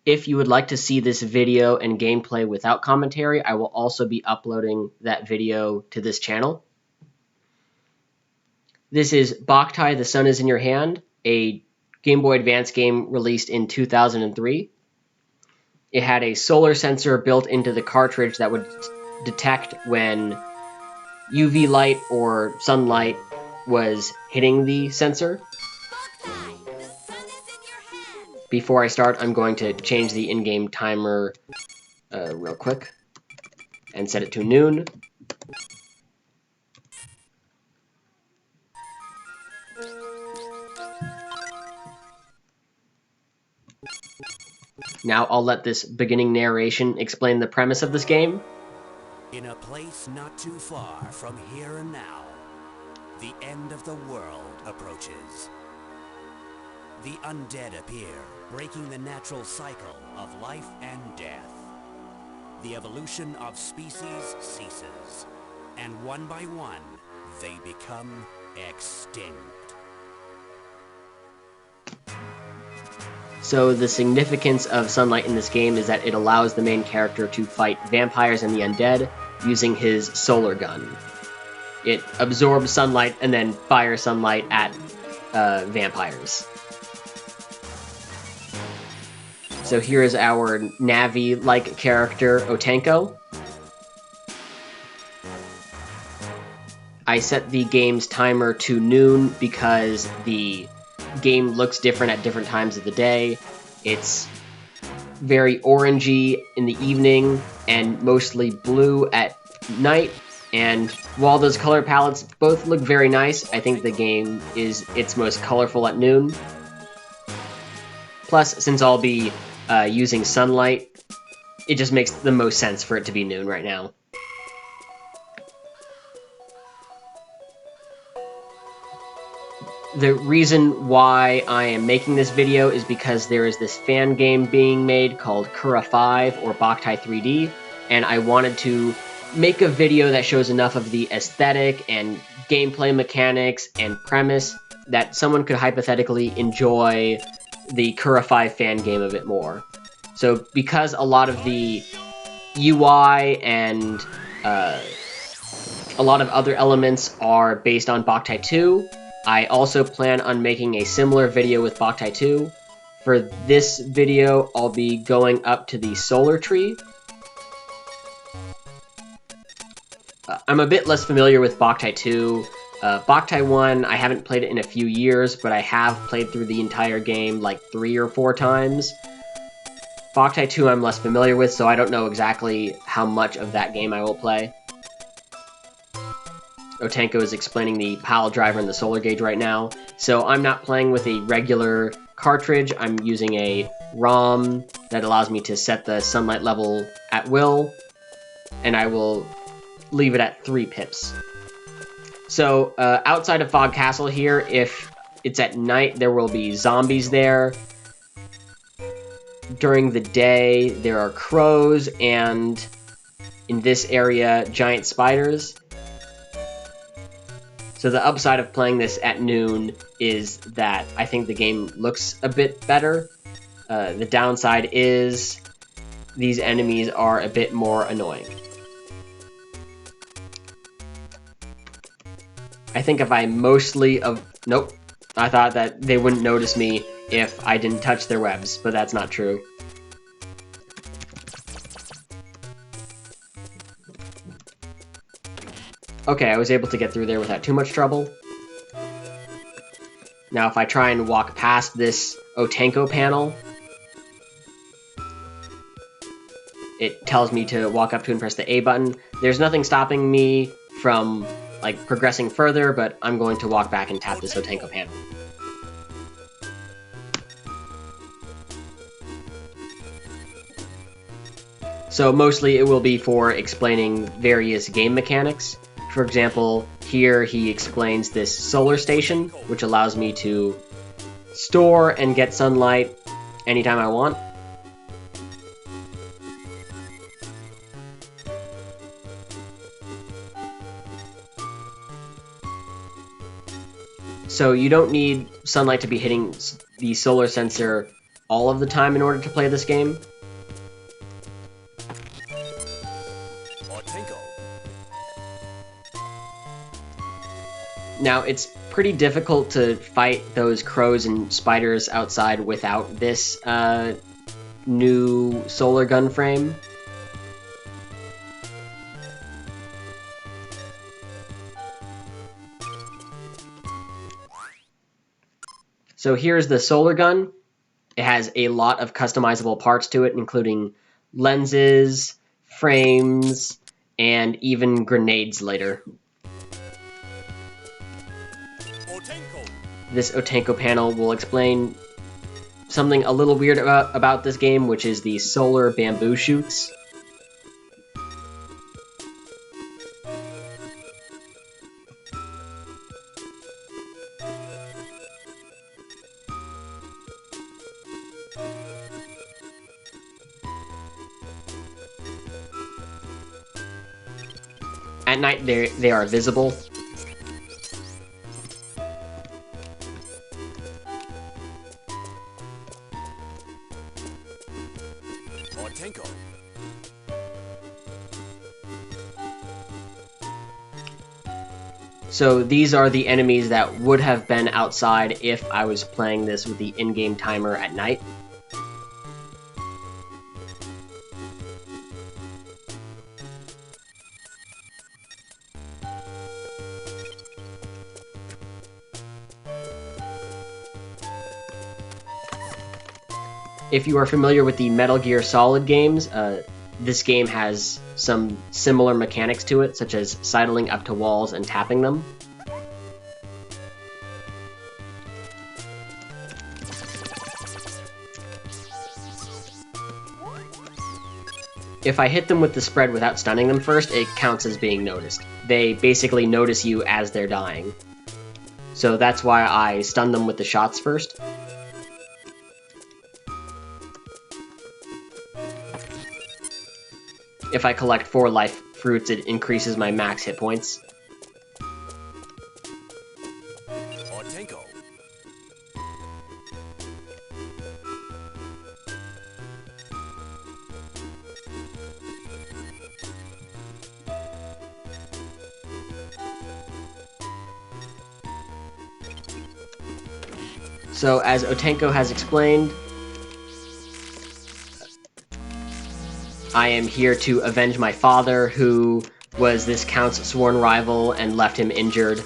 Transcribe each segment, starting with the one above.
If you would like to see this video and gameplay without commentary, I will also be uploading that video to this channel. This is Boktai, The Sun is in Your Hand, a Game Boy Advance game released in 2003. It had a solar sensor built into the cartridge that would detect when UV light or sunlight was hitting the sensor. Before I start, I'm going to change the in-game timer real quick and set it to noon. Now I'll let this beginning narration explain the premise of this game. In a place not too far from here and now, the end of the world approaches. The undead appear, breaking the natural cycle of life and death. The evolution of species ceases, and one by one, they become extinct. So the significance of sunlight in this game is that it allows the main character to fight vampires and the undead using his solar gun. It absorbs sunlight and then fires sunlight at vampires. So here is our Navi-like character, Otenko. I set the game's timer to noon because the game looks different at different times of the day. It's very orangey in the evening and mostly blue at night. And while those color palettes both look very nice, I think the game is its most colorful at noon. Plus, since I'll be using sunlight, it just makes the most sense for it to be noon right now. The reason why I am making this video is because there is this fan game being made called Kura 5 or Boktai 3D, and I wanted to make a video that shows enough of the aesthetic and gameplay mechanics and premise that someone could hypothetically enjoy the Kura 5 fan game a bit more. So because a lot of the UI and a lot of other elements are based on Boktai 2, I also plan on making a similar video with Boktai 2. For this video, I'll be going up to the solar tree. I'm a bit less familiar with Boktai 2. Boktai 1, I haven't played it in a few years, but I have played through the entire game like 3 or 4 times. Boktai 2 I'm less familiar with, so I don't know exactly how much of that game I will play. Otenko is explaining the pile driver and the solar gauge right now. So I'm not playing with a regular cartridge. I'm using a ROM that allows me to set the sunlight level at will, and I will leave it at 3 pips. So outside of Fog Castle here, if it's at night, there will be zombies there. During the day, there are crows, and in this area, giant spiders. So the upside of playing this at noon is that I think the game looks a bit better. The downside is these enemies are a bit more annoying. I think if I nope. I thought that they wouldn't notice me if I didn't touch their webs, but that's not true. Okay, I was able to get through there without too much trouble. Now if I try and walk past this Otenko panel, it tells me to walk up to and press the A button. There's nothing stopping me from progressing further, but I'm going to walk back and tap this Otenko panel. So mostly it will be for explaining various game mechanics. For example, here he explains this solar station, which allows me to store and get sunlight anytime I want. So you don't need sunlight to be hitting the solar sensor all of the time in order to play this game. Now, it's pretty difficult to fight those crows and spiders outside without this new solar gun frame. So here's the solar gun. It has a lot of customizable parts to it, including lenses, frames, and even grenades later. This Otenko panel will explain something a little weird about this game, which is the solar bamboo shoots. At night, they are visible. So these are the enemies that would have been outside if I was playing this with the in-game timer at night. If you are familiar with the Metal Gear Solid games, this game has some similar mechanics to it, such as sidling up to walls and tapping them. If I hit them with the spread without stunning them first, it counts as being noticed. They basically notice you as they're dying. So that's why I stun them with the shots first. If I collect 4 life fruits, it increases my max hit points. So, as Otenko has explained, I am here to avenge my father, who was this Count's sworn rival and left him injured.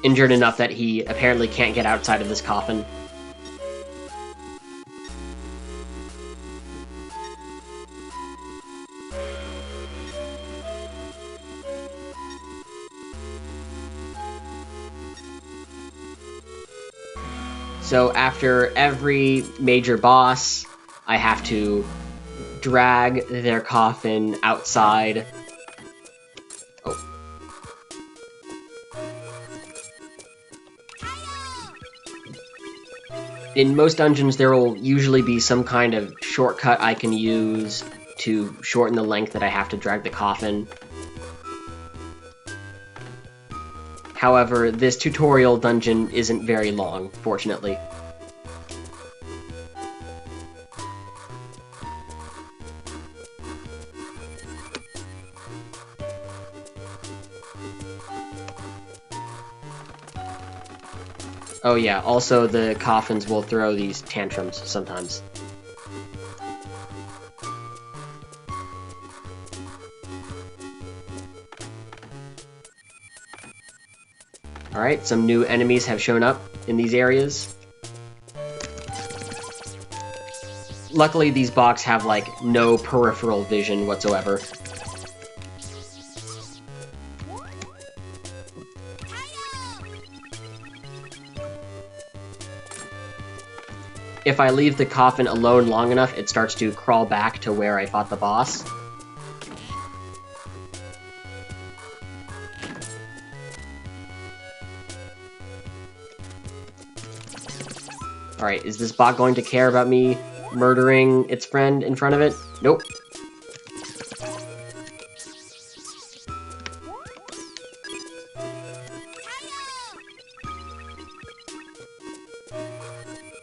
Injured enough that he apparently can't get outside of this coffin. So after every major boss, I have to drag their coffin outside. Oh. In most dungeons, there will usually be some kind of shortcut I can use to shorten the length that I have to drag the coffin. However, this tutorial dungeon isn't very long, fortunately. Oh yeah, also the coffins will throw these tantrums sometimes. Alright, some new enemies have shown up in these areas. Luckily, these box have, like, no peripheral vision whatsoever. If I leave the coffin alone long enough, it starts to crawl back to where I fought the boss. Alright, is this bot going to care about me murdering its friend in front of it? Nope.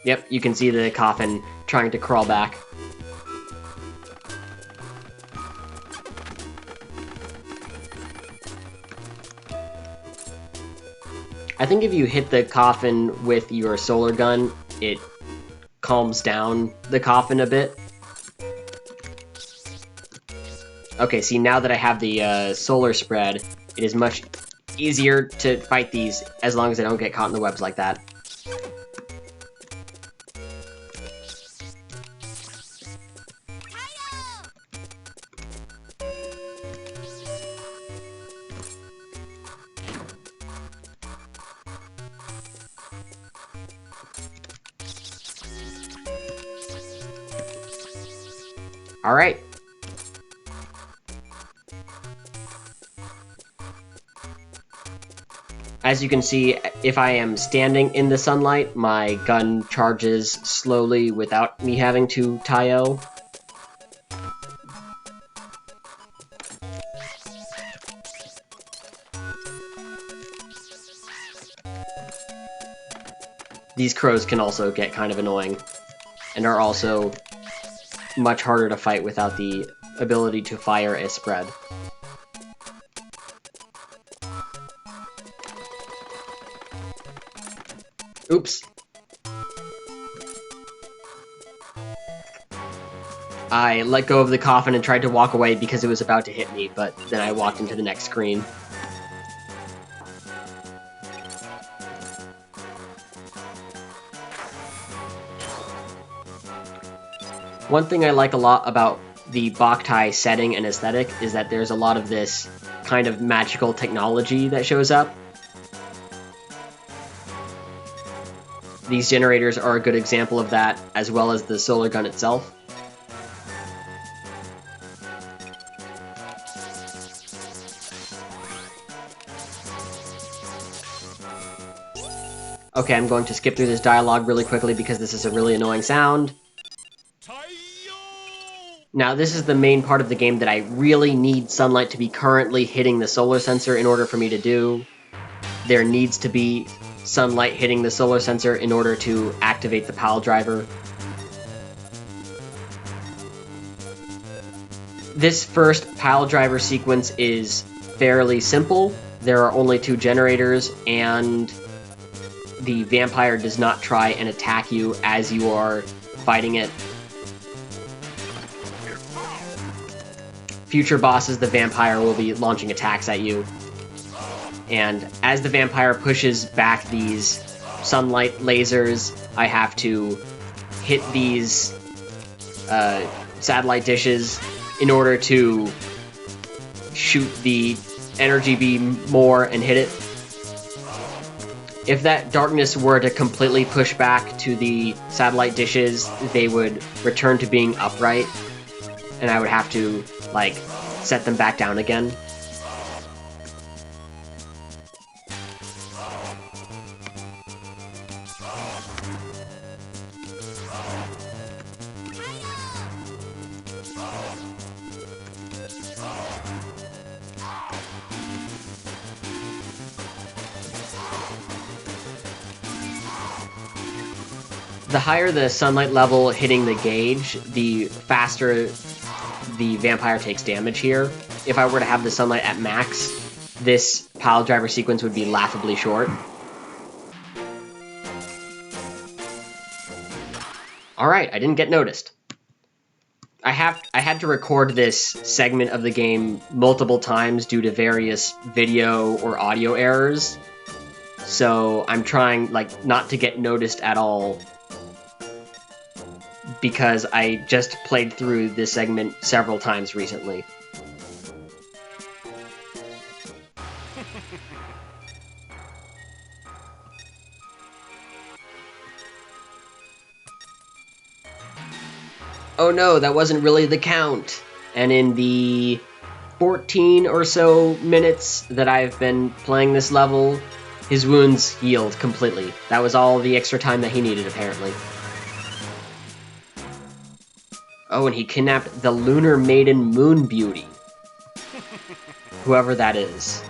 Yep, you can see the coffin trying to crawl back. I think if you hit the coffin with your solar gun, it calms down the coffin a bit. Okay, see, now that I have the solar spread, it is much easier to fight these as long as I don't get caught in the webs like that. Alright. As you can see, if I am standing in the sunlight, my gun charges slowly without me having to tie-o. These crows can also get kind of annoying, and are also much harder to fight without the ability to fire a spread. Oops. I let go of the coffin and tried to walk away because it was about to hit me, but then I walked into the next screen. One thing I like a lot about the Boktai setting and aesthetic is that there's a lot of this kind of magical technology that shows up. These generators are a good example of that, as well as the solar gun itself. Okay, I'm going to skip through this dialogue really quickly because this is a really annoying sound. Now, this is the main part of the game that I really need sunlight to be currently hitting the solar sensor in order for me to do. There needs to be sunlight hitting the solar sensor in order to activate the PAL driver. This first PAL driver sequence is fairly simple. There are only 2 generators, and the vampire does not try and attack you as you are fighting it. Future bosses, the vampire will be launching attacks at you. And as the vampire pushes back these sunlight lasers, I have to hit these satellite dishes in order to shoot the energy beam more and hit it. If that darkness were to completely push back to the satellite dishes, they would return to being upright, and I would have to, like, set them back down again. The higher the sunlight level hitting the gauge, the faster the vampire takes damage here. If I were to have the sunlight at max, this pile driver sequence would be laughably short. Alright, I didn't get noticed. I had to record this segment of the game multiple times due to various video or audio errors. So I'm trying, like, not to get noticed at all, because I just played through this segment several times recently. Oh no, that wasn't really the count. And in the 14 or so minutes that I've been playing this level, his wounds healed completely. That was all the extra time that he needed, apparently. Oh, and he kidnapped the Lunar Maiden Moon Beauty. Whoever that is.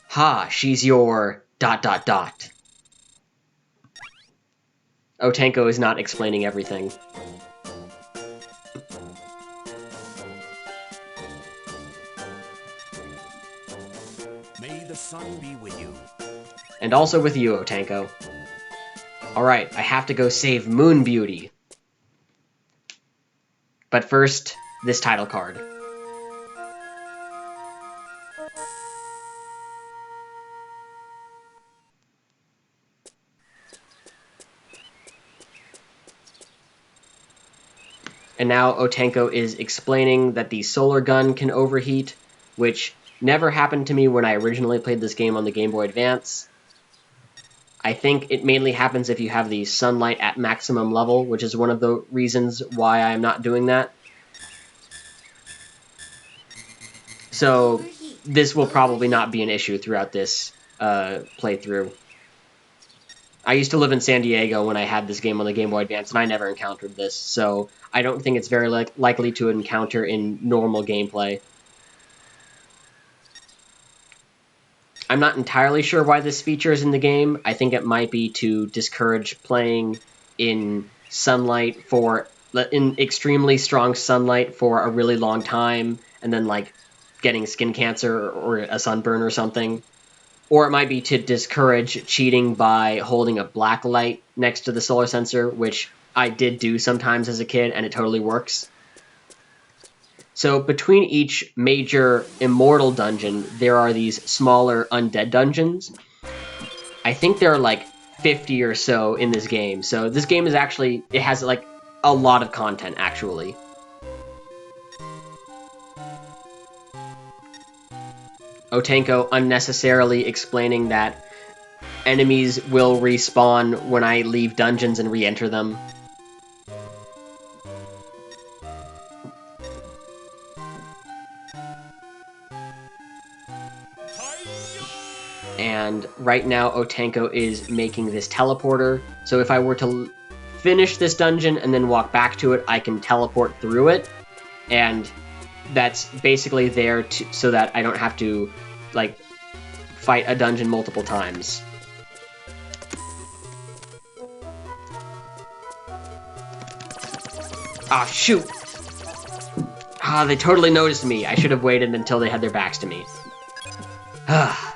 Ha, she's your ... Otenko is not explaining everything. May the sun be with you. And also with you, Otenko. Alright, I have to go save Moon Beauty. But first, this title card. And now Otenko is explaining that the solar gun can overheat, which never happened to me when I originally played this game on the Game Boy Advance. I think it mainly happens if you have the sunlight at maximum level, which is one of the reasons why I'm not doing that. So this will probably not be an issue throughout this playthrough. I used to live in San Diego when I had this game on the Game Boy Advance, and I never encountered this, so I don't think it's very likely to encounter in normal gameplay. I'm not entirely sure why this feature is in the game. I think it might be to discourage playing in sunlight in extremely strong sunlight for a really long time, and then like getting skin cancer or a sunburn or something. Or it might be to discourage cheating by holding a black light next to the solar sensor, which I did do sometimes as a kid, and it totally works. So between each major immortal dungeon, there are these smaller undead dungeons. I think there are like 50 or so in this game. So this game is actually, it has like a lot of content, actually. Otenko unnecessarily explaining that enemies will respawn when I leave dungeons and re-enter them. And right now Otenko is making this teleporter, so if I were to finish this dungeon and then walk back to it, I can teleport through it, and that's basically there so that I don't have to like fight a dungeon multiple times. Ah, shoot! Ah, they totally noticed me. I should have waited until they had their backs to me. Ah.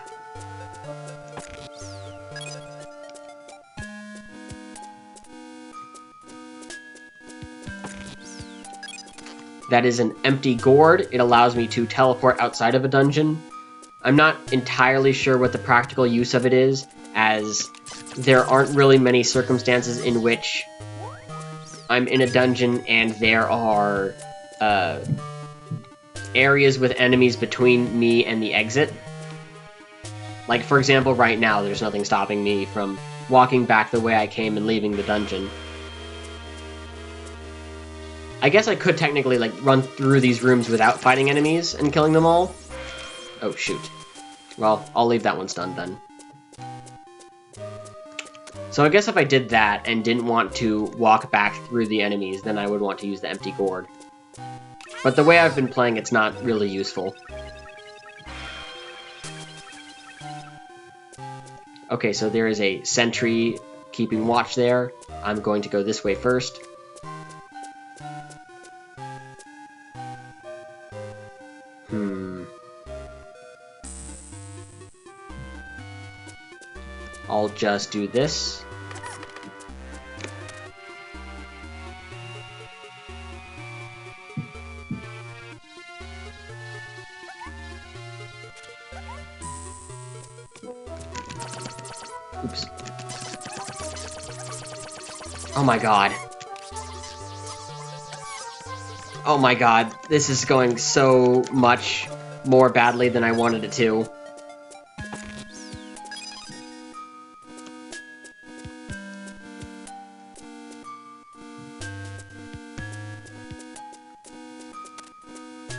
That is an empty gourd. It allows me to teleport outside of a dungeon. I'm not entirely sure what the practical use of it is, as there aren't really many circumstances in which I'm in a dungeon and there are areas with enemies between me and the exit. Like, for example, right now, there's nothing stopping me from walking back the way I came and leaving the dungeon. I guess I could technically, like, run through these rooms without fighting enemies and killing them all. Oh, shoot. Well, I'll leave that one stunned then. So I guess if I did that and didn't want to walk back through the enemies, then I would want to use the empty gourd. But the way I've been playing, it's not really useful. Okay, so there is a sentry keeping watch there. I'm going to go this way first. I'll just do this. Oops. Oh my god. Oh my god, this is going so much more badly than I wanted it to.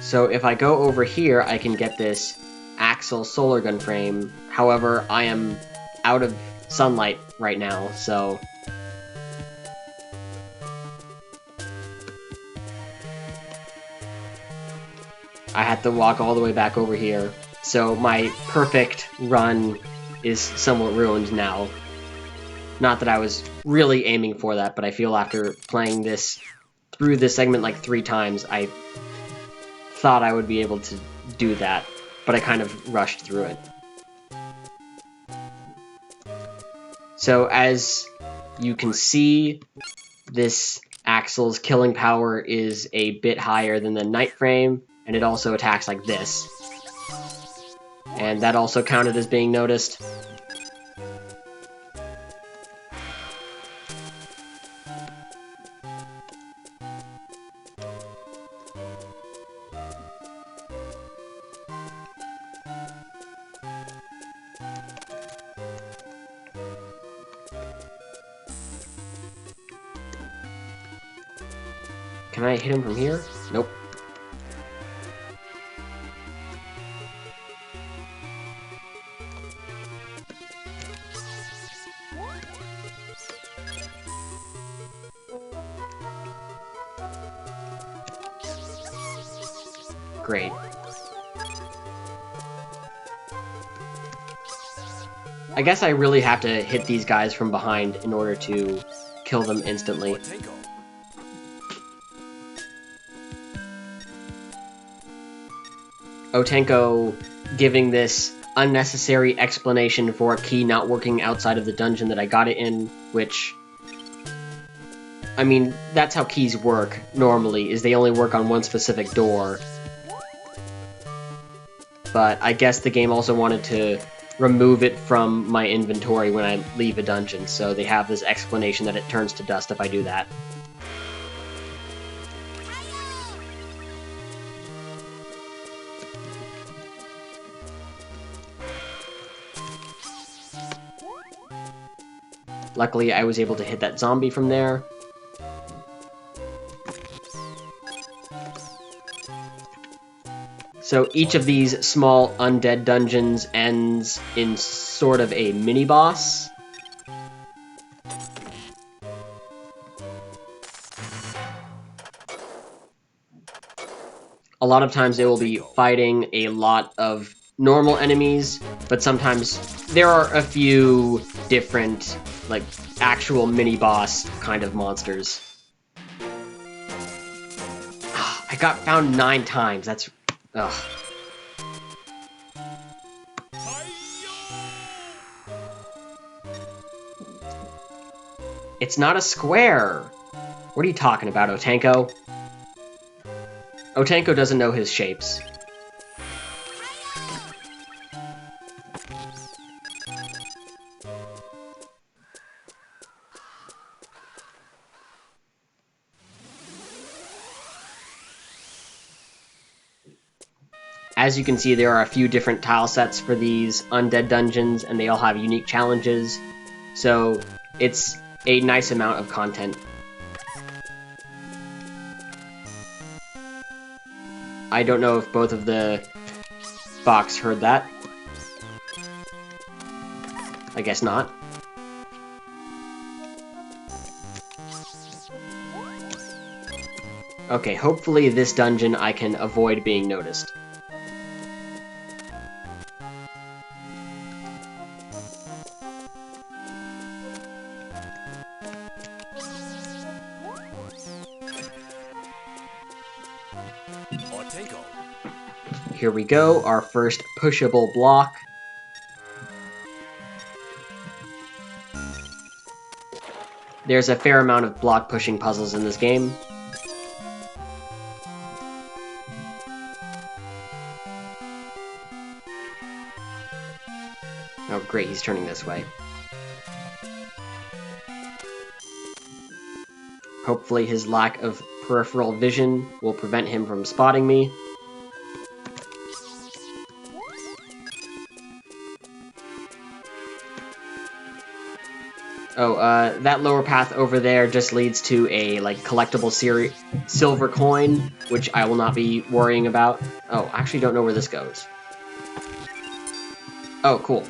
So if I go over here, I can get this Axle solar gun frame. However, I am out of sunlight right now, so... I had to walk all the way back over here. So my perfect run is somewhat ruined now. Not that I was really aiming for that, but I feel after playing this through this segment like 3 times, I thought I would be able to do that, but I kind of rushed through it. So as you can see, this Axel's killing power is a bit higher than the Night Frame, and it also attacks like this. And that also counted as being noticed. Can I hit him from here? Nope. Great. I guess I really have to hit these guys from behind in order to kill them instantly. Otenko giving this unnecessary explanation for a key not working outside of the dungeon that I got it in, which... I mean, that's how keys work, normally, is they only work on one specific door. But I guess the game also wanted to remove it from my inventory when I leave a dungeon, so they have this explanation that it turns to dust if I do that. Luckily, I was able to hit that zombie from there. So each of these small undead dungeons ends in sort of a mini-boss. A lot of times they will be fighting a lot of normal enemies, but sometimes there are a few different, like, actual mini-boss kind of monsters. I got found 9 times, that's... ugh. It's not a square! What are you talking about, Otenko? Otenko doesn't know his shapes. As you can see, there are a few different tile sets for these undead dungeons, and they all have unique challenges, so it's a nice amount of content. I don't know if both of the Boks heard that. I guess not. Okay, hopefully this dungeon I can avoid being noticed. Here we go, our first pushable block. There's a fair amount of block pushing puzzles in this game. Oh great, he's turning this way. Hopefully his lack of peripheral vision will prevent him from spotting me. Oh, that lower path over there just leads to a, like, collectible silver coin, which I will not be worrying about. Oh, I actually don't know where this goes. Oh, cool.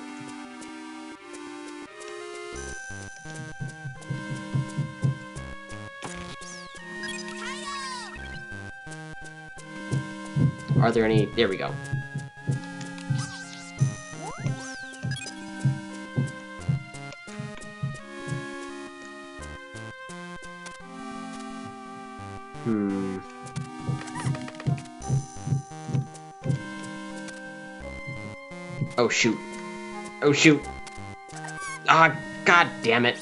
Are there any... There we go. Hmm. Oh, shoot. Oh, shoot. Ah, god damn it.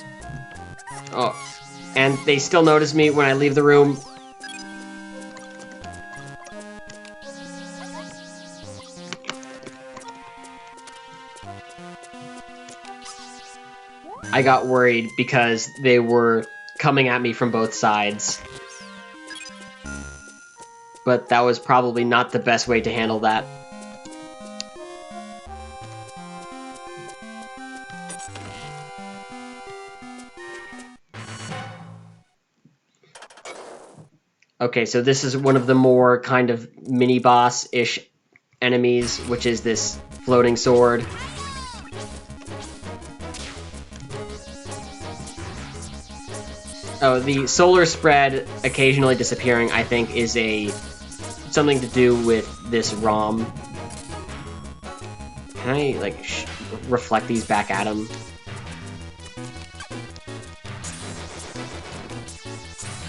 Oh. And they still notice me when I leave the room. I got worried because they were coming at me from both sides. But that was probably not the best way to handle that. Okay, so this is one of the more kind of mini-boss-ish enemies, which is this floating sword. Oh, the solar spread occasionally disappearing, I think, is something to do with this ROM. Can I, like, reflect these back at him?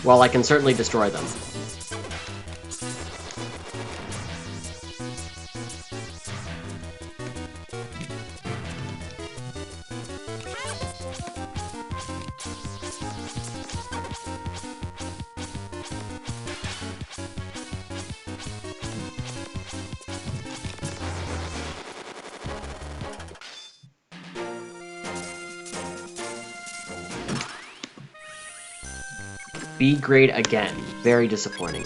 Well, I can certainly destroy them. B grade again. Very disappointing.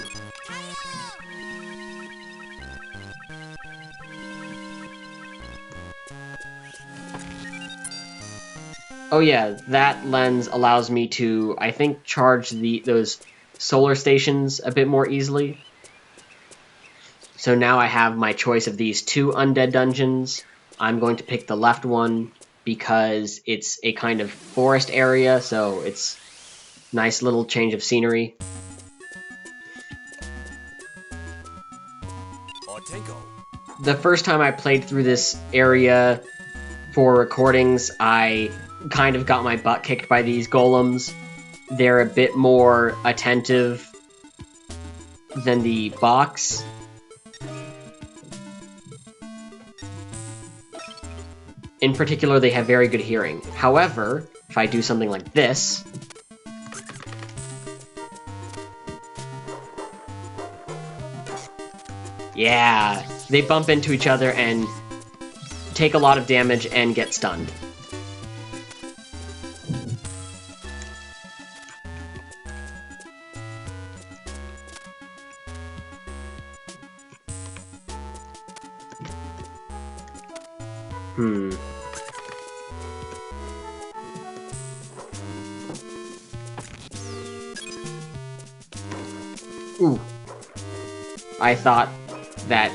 Oh yeah, that lens allows me to, I think, charge those solar stations a bit more easily. So now I have my choice of these two undead dungeons. I'm going to pick the left one because it's a kind of forest area, so it's nice little change of scenery. The first time I played through this area for recordings, I kind of got my butt kicked by these golems. They're a bit more attentive than the box. In particular, they have very good hearing. However, if I do something like this, yeah, they bump into each other and take a lot of damage and get stunned. Ooh. I thought that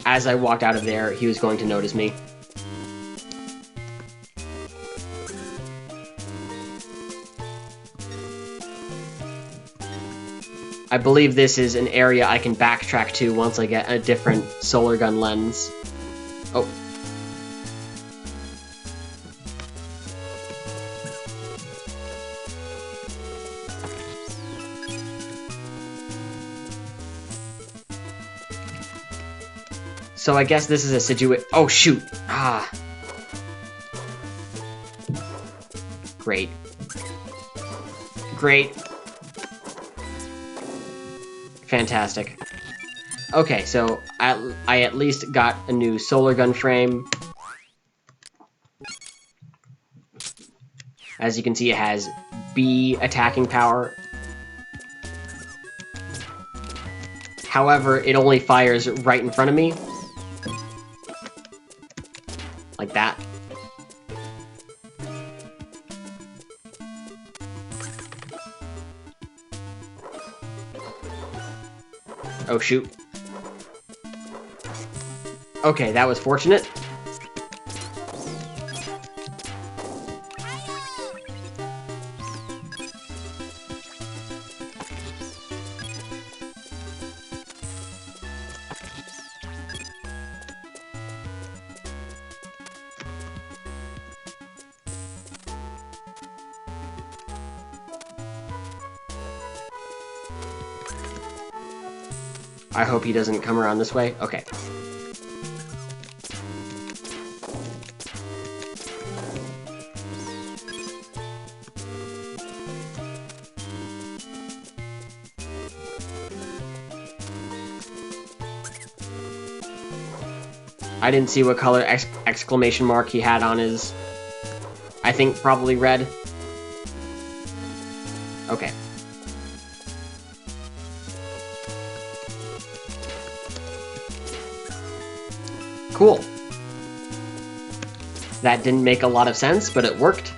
as I walked out of there, he was going to notice me. I believe this is an area I can backtrack to once I get a different solar gun lens. Oh. So I guess this is a situation. Oh, shoot. Ah. Great. Great. Fantastic. Okay, so I at least got a new solar gun frame. As you can see, it has B attacking power. However, it only fires right in front of me. Like that. Oh, shoot. Okay, that was fortunate. I hope he doesn't come around this way. Okay. I didn't see what color exclamation mark he had on his... I think probably red. Okay. Cool. That didn't make a lot of sense, but it worked.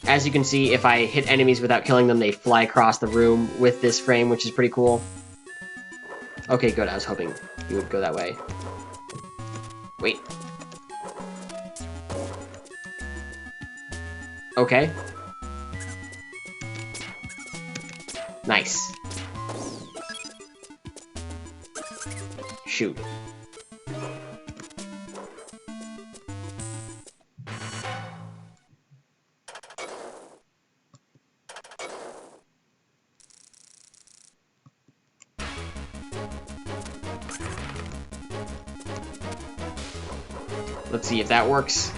As you can see, if I hit enemies without killing them, they fly across the room with this frame, which is pretty cool. Okay, good. I was hoping you would go that way. Wait. Okay. Nice. Shoot. Let's see if that works.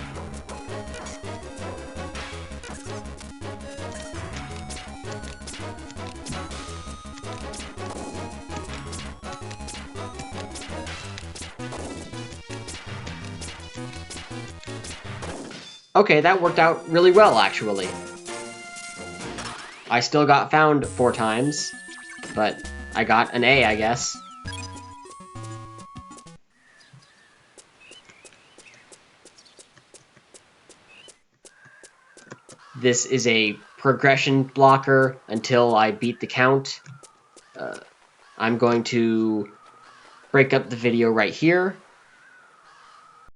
Okay, that worked out really well, actually. I still got found 4 times, but I got an A, I guess. This is a progression blocker until I beat the count. I'm going to break up the video right here.